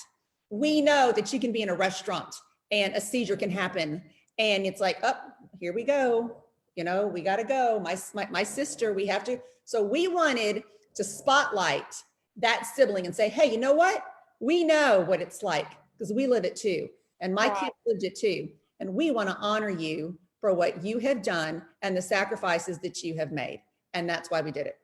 We know that you can be in a restaurant and a seizure can happen, and it's like, oh, here we go. You know, we got to go. My sister, we have to. So we wanted to spotlight that sibling and say, hey, you know what? We know what it's like because we live it too. And my kids lived it too. And we want to honor you for what you have done and the sacrifices that you have made. And that's why we did it.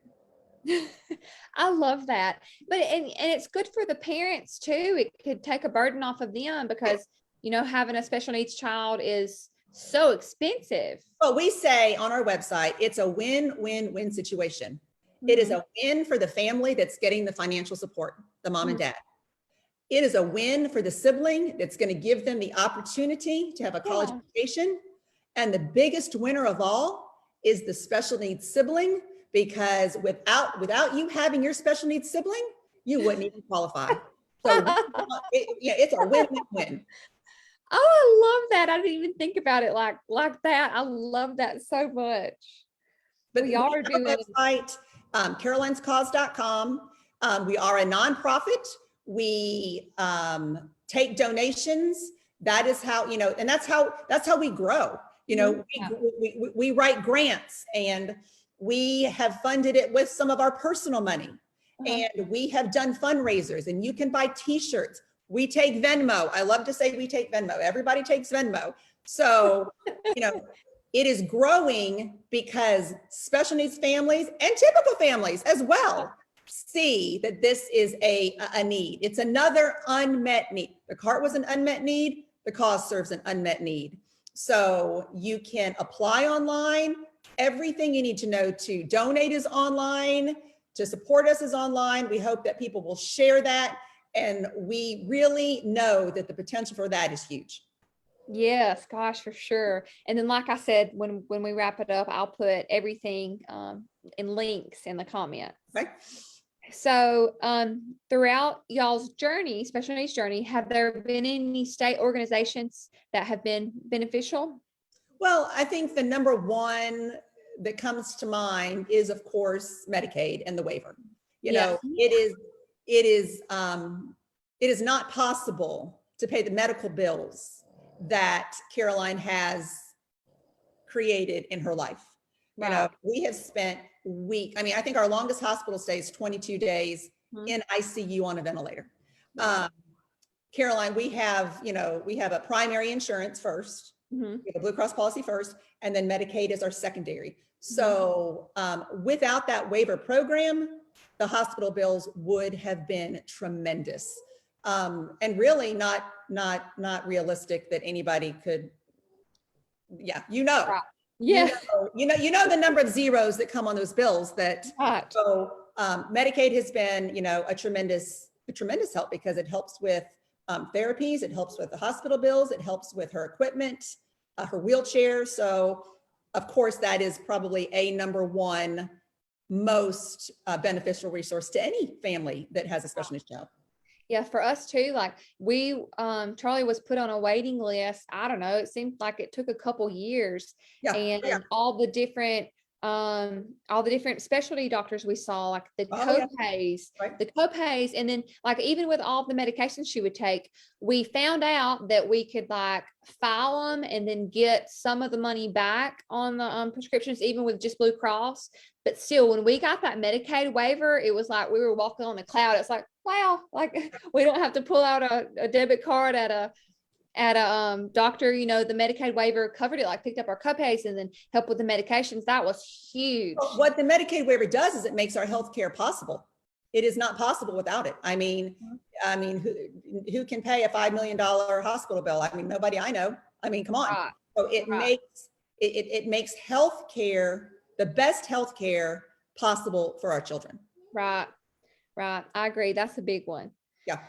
I love that. But and it's good for the parents too. It could take a burden off of them because, you know, having a special needs child is so expensive.
Well, we say on our website, it's a win-win-win situation. It is a win for the family that's getting the financial support, the mom and dad. It is a win for the sibling that's going to give them the opportunity to have a college education. And the biggest winner of all is the special needs sibling, because without you having your special needs sibling, you wouldn't even qualify. So it's a win-win-win.
Oh, I love that. I didn't even think about it like that. I love that so much.
But
we are doing
website, carolinescause.com. We are a nonprofit. We take donations. That is how, you know, and that's how we grow. You know, we write grants, and we have funded it with some of our personal money. And we have done fundraisers, and you can buy t-shirts. We take Venmo. I love to say we take Venmo. Everybody takes Venmo. So, you know, it is growing because special needs families and typical families as well see that this is a need. It's another unmet need. The CART was an unmet need. The cause serves an unmet need. So you can apply online. Everything you need to know to donate is online. To support us is online. We hope that people will share that. And we really know that the potential for that is huge.
Yes, gosh, for sure. And then, like I said, when we wrap it up, I'll put everything in links in the comments.
Okay.
So throughout y'all's journey, special needs journey, have there been any state organizations that have been beneficial?
Well, I think the number one that comes to mind is, of course, Medicaid and the waiver. You know, it is not possible to pay the medical bills that Caroline has created in her life. You know, we have spent weeks. I mean, I think our longest hospital stay is 22 days in ICU on a ventilator. Caroline, we have a primary insurance first, we have a Blue Cross policy first, and then Medicaid is our secondary. So without that waiver program, the hospital bills would have been tremendous, and really not realistic that anybody could. Yeah, you know.
Yeah.
You know the number of zeros that come on those bills. So Medicaid has been, you know, a tremendous help because it helps with therapies, it helps with the hospital bills, it helps with her equipment, her wheelchair. So of course that is probably a number one most beneficial resource to any family that has a special needs child.
Yeah, for us too, like we, Charlie was put on a waiting list. I don't know, it seemed like it took a couple years, and all the different specialty doctors we saw, like the co-pays, and then like even with all the medications she would take, we found out that we could like file them and then get some of the money back on the prescriptions, even with just Blue Cross. But still, when we got that Medicaid waiver, it was like we were walking on a cloud. It's like, wow, like we don't have to pull out a debit card at a doctor. You know, the Medicaid waiver covered it, like picked up our copays and then helped with the medications. That was huge.
Well, what the Medicaid waiver does is it makes our healthcare possible. It is not possible without it. I mean, who can pay a $5 million hospital bill? I mean, nobody I know. I mean, come on. So it
Right.
makes healthcare the best healthcare possible for our children.
Right. Right. I agree. That's a big one.
Yeah.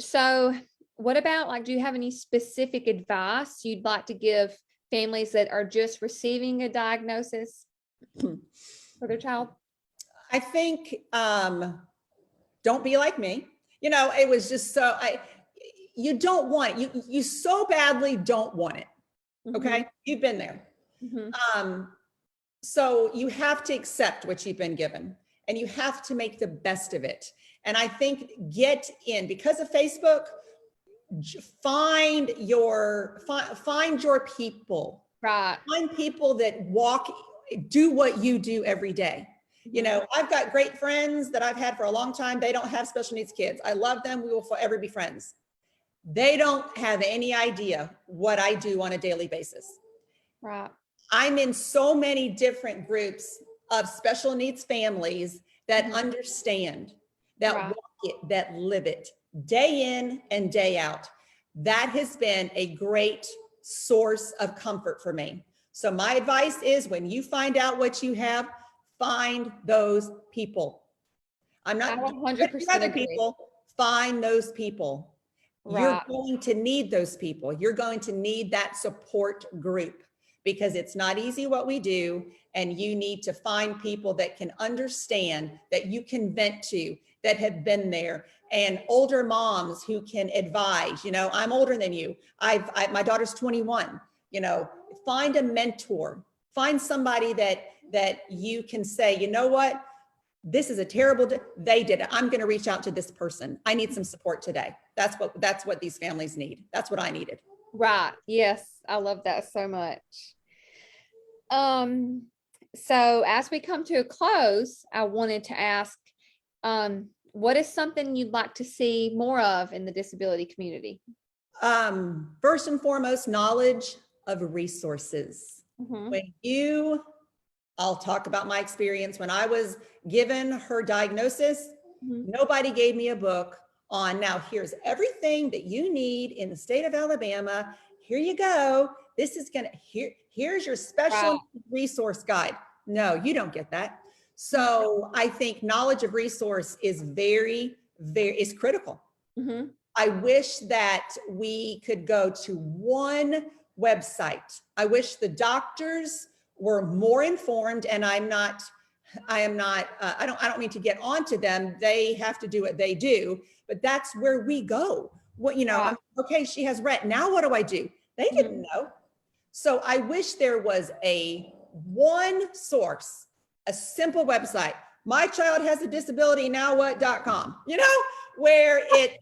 So what about, like, do you have any specific advice you'd like to give families that are just receiving a diagnosis for their child?
I think don't be like me. It was just you don't want it. You so badly don't want it. Okay. You've been there.
Mhm.
So you have to accept what you've been given and you have to make the best of it. And I think because of Facebook, find your people.
Right.
Find people that do what you do every day. I've got great friends that I've had for a long time. They don't have special needs kids. I love them. We will forever be friends. They don't have any idea what I do on a daily basis.
Right.
I'm in so many different groups of special needs families that understand, that
Right.
walk it, that live it day in and day out. That has been a great source of comfort for me. So my advice is, when you find out what you have, find those people. I'm not
I 100%
other
agree.
people, find those people. You're
Right.
going to need those people. You're going to need that support group, because it's not easy what we do. And you need to find people that can understand, that you can vent to, that have been there, and older moms who can advise. I'm older than you. My daughter's 21. Find a mentor, find somebody that you can say, you know what, this is a terrible they did it. I'm going to reach out to this person. I need some support today. That's what these families need. That's what I needed.
Right. Yes. I love that so much. So as we come to a close, I wanted to ask, what is something you'd like to see more of in the disability community?
First and foremost, knowledge of resources. I'll talk about my experience. When I was given her diagnosis, nobody gave me a book on, now here's everything that you need in the state of Alabama. Here you go. This is here's your special resource guide. No, you don't get that. So I think knowledge of resource is is critical. I wish that we could go to one website. I wish the doctors were more informed, and I don't mean to get onto them. They have to do what they do, but that's where we go. Okay, she has Rett. Now what do I do? They didn't know. So I wish there was one source, a simple website. My child has a disability, now what.com, where it,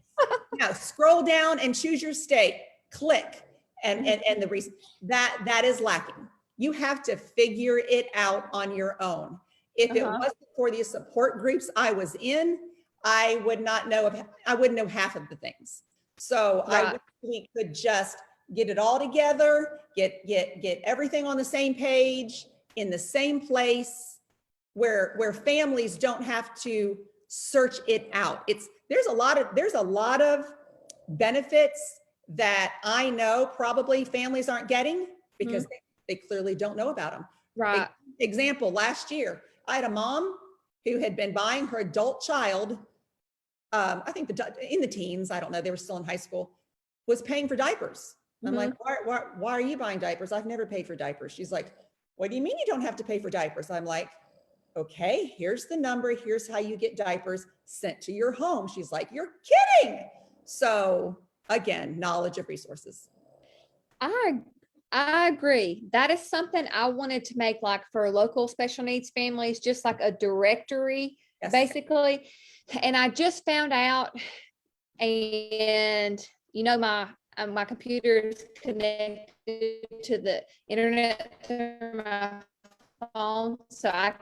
scroll down and choose your state, click, and the reason that is lacking. You have to figure it out on your own. If it wasn't for the support groups I was in, I wouldn't know half of the things. So I wish we could just get it all together, get everything on the same page, in the same place, where families don't have to search it out. There's a lot of benefits that I know probably families aren't getting because they clearly don't know about them.
Right.
Example, last year, I had a mom who had been buying her adult child, I think in the teens, I don't know, they were still in high school, was paying for diapers. I'm like, why are you buying diapers? I've never paid for diapers. She's like, what do you mean you don't have to pay for diapers? I'm like, okay, here's the number. Here's how you get diapers sent to your home. She's like, you're kidding. So again, knowledge of resources.
I agree. That is something I wanted to make, like, for local special needs families, just like a directory, basically. And I just found out, and my computer is connected to the internet through my phone, so I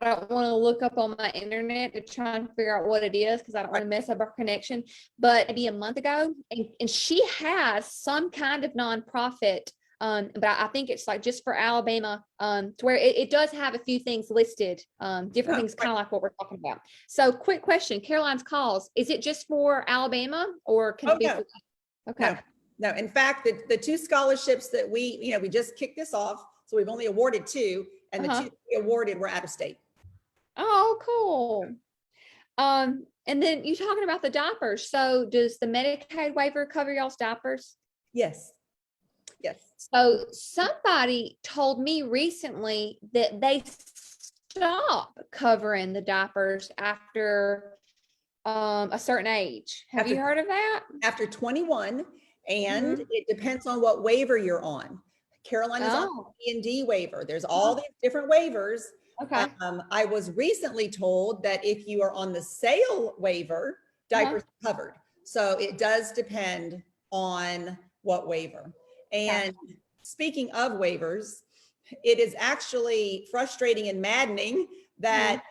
don't want to look up on my internet to try and figure out what it is, because I don't want to mess up our connection. But maybe a month ago, and she has some kind of nonprofit, but I think it's like just for Alabama, to where it does have a few things listed, different things, kind of like what we're talking about. So quick question, Caroline's Calls, is it just for Alabama, or can it be for? Okay.
No, in fact, the two scholarships that we just kicked this off, so we've only awarded two, and the two we awarded were out of state.
Oh, cool. And then you talking about the diapers. So does the Medicaid waiver cover y'all's diapers?
Yes. Yes.
So somebody told me recently that they stop covering the diapers after a certain age. Have you heard of that?
After 21, and it depends on what waiver you're on. Caroline is on the E&D waiver. There's all these different waivers.
Okay.
I was recently told that if you are on the sale waiver, diapers are covered. So it does depend on what waiver. And speaking of waivers, it is actually frustrating and maddening that,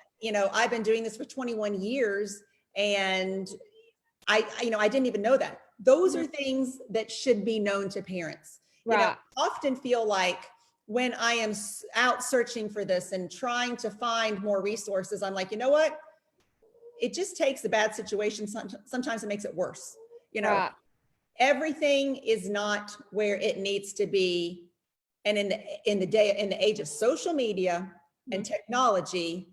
I've been doing this for 21 years and I didn't even know that. Those are things that should be known to parents. I often feel like when I am out searching for this and trying to find more resources, I'm like, you know what? It just takes a bad situation. Sometimes it makes it worse. Everything is not where it needs to be. And in the age of social media and technology,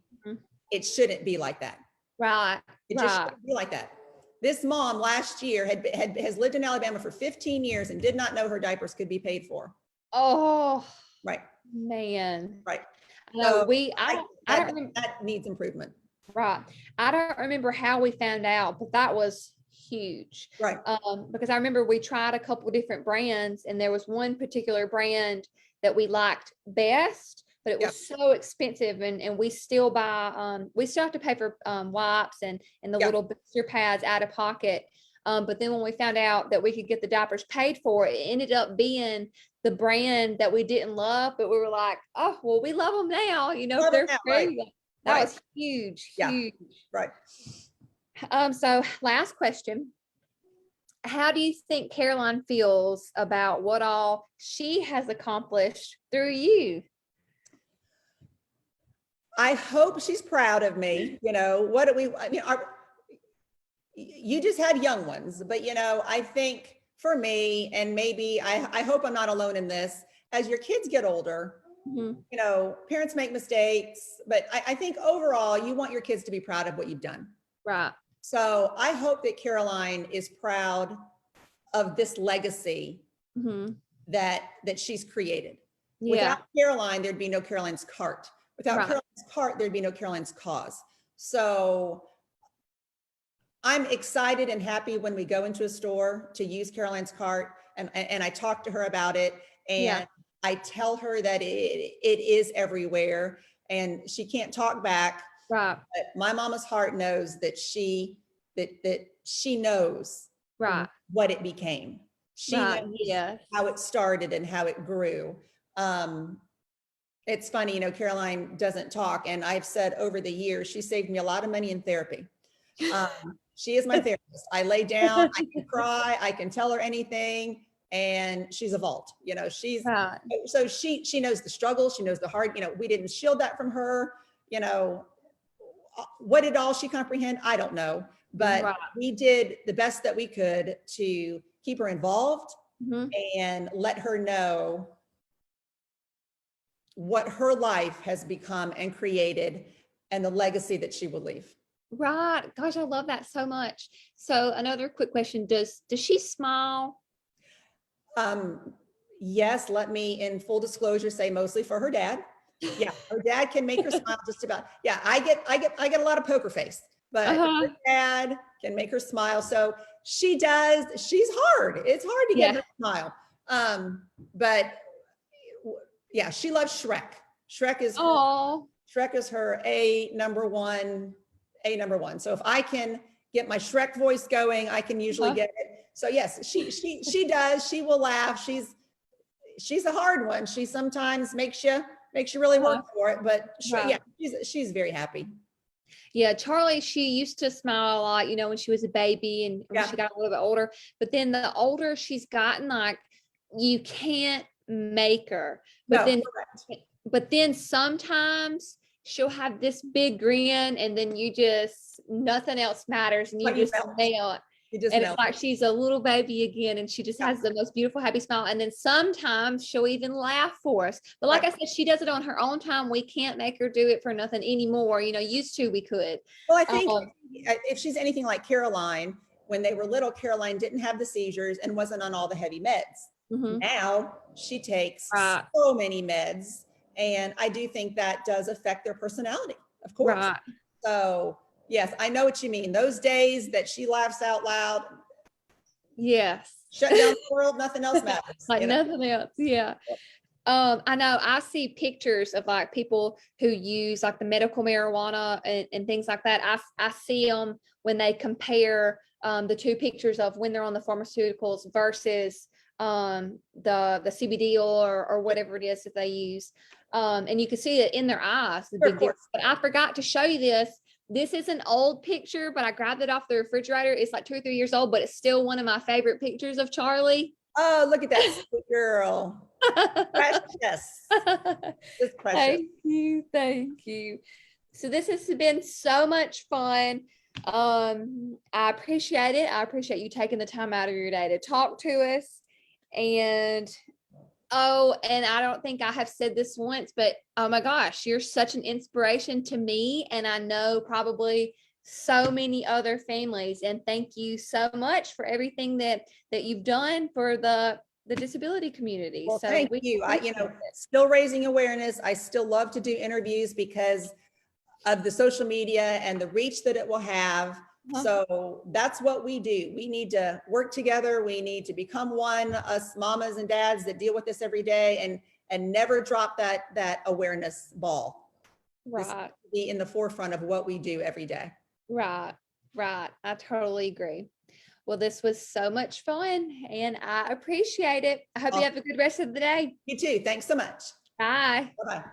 it shouldn't be like that.
Right.
It just shouldn't be like that. This mom last year has lived in Alabama for 15 years and did not know her diapers could be paid for.
Oh,
right.
Man.
Right.
No,
So
I don't remember.
That needs improvement.
Right. I don't remember how we found out, but that was huge.
Right.
Because I remember we tried a couple of different brands and there was one particular brand that we liked best, but it was so expensive and we still buy, we still have to pay for wipes and the little booster pads out of pocket. But then when we found out that we could get the diapers paid for, it ended up being the brand that we didn't love, but we were like, oh, well, we love them now, they're free. That was huge, huge.
Right.
So last question. How do you think Caroline feels about what all she has accomplished through you?
I hope she's proud of me. You just had young ones, but I think for me, and maybe I hope I'm not alone in this, as your kids get older, parents make mistakes, but I think overall you want your kids to be proud of what you've done.
Right.
So I hope that Caroline is proud of this legacy that she's created. Without Caroline, there'd be no Caroline's cart. Without Caroline's cart, there'd be no Caroline's cause. So I'm excited and happy when we go into a store to use Caroline's cart and I talk to her about it and I tell her that it is everywhere and she can't talk back.
Right.
But my mama's heart knows that she knows what it became. She knows how it started and how it grew. It's funny, Caroline doesn't talk. And I've said over the years, she saved me a lot of money in therapy. She is my therapist. I lay down, I can cry, I can tell her anything. And she's a vault, so she knows the struggle. She knows the hard, we didn't shield that from her, what did all she comprehend? I don't know, but we did the best that we could to keep her involved and let her know what her life has become and created and the legacy that she will leave.
Right. Gosh, I love that so much. So another quick question, does she smile?
Yes, let me in full disclosure say mostly for her dad. Yeah, her dad can make her smile just about. Yeah, I get a lot of poker face, but her dad can make her smile. So she does. She's hard. It's hard to get her to smile. But yeah, she loves Shrek. Shrek is her number one. So if I can get my Shrek voice going, I can usually get it. So yes, she does. She will laugh. She's a hard one. She sometimes makes you really work for it, but she's very happy.
Yeah, Charlie, she used to smile a lot, when she was a baby and when she got a little bit older. But then the older she's gotten, like you can't make her. But then sometimes she'll have this big grin and then nothing else matters and you just nail it.
You just
And
know.
it's like she's a little baby again, and she just has the most beautiful, happy smile. And then sometimes she'll even laugh for us. But like I said, she does it on her own time. We can't make her do it for nothing anymore. You know, used to we could.
Well, I think
Um,
if she's anything like Caroline, when they were little, Caroline didn't have the seizures and wasn't on all the heavy meds.
mhm.
Now she takes
Right.
so many meds. And I do think that does affect their personality, of course.
Right.
So yes, I know what you mean. Those days that she laughs out loud,
Yes.
shut down the world, nothing else matters.
Like
you know?
nothing else. Yeah. I know I see pictures of like people who use like the medical marijuana and things like that. I see them when they compare the two pictures of when they're on the pharmaceuticals versus the CBD or whatever it is that they use. And you can see it in their eyes, the
Sure,
big
of course.
difference. But I forgot to show you this. This is an old picture, but I grabbed it off the refrigerator. It's like 2 or 3 years old, but it's still one of my favorite pictures of Charlie.
Oh, look at that sweet girl. Precious. It's precious.
Thank you. Thank you. So this has been so much fun. I appreciate it. I appreciate you taking the time out of your day to talk to us. And and I don't think I have said this once, but oh my gosh, you're such an inspiration to me. And I know probably so many other families. And thank you so much for everything that you've done for the disability community.
Well,
So
thank
we
you.
appreciate it.
Still raising awareness. I still love to do interviews because of the social media and the reach that it will have.
Uh-huh.
So that's what we do. We need to work together. We need to become one, us mamas and dads that deal with this every day, and never drop that awareness ball.
Right.
Be in the forefront of what we do every day.
Right. Right. I totally agree. Well, this was so much fun and I appreciate it. I hope you have a good rest of the day.
You too. Thanks so much.
Bye.
Bye-bye.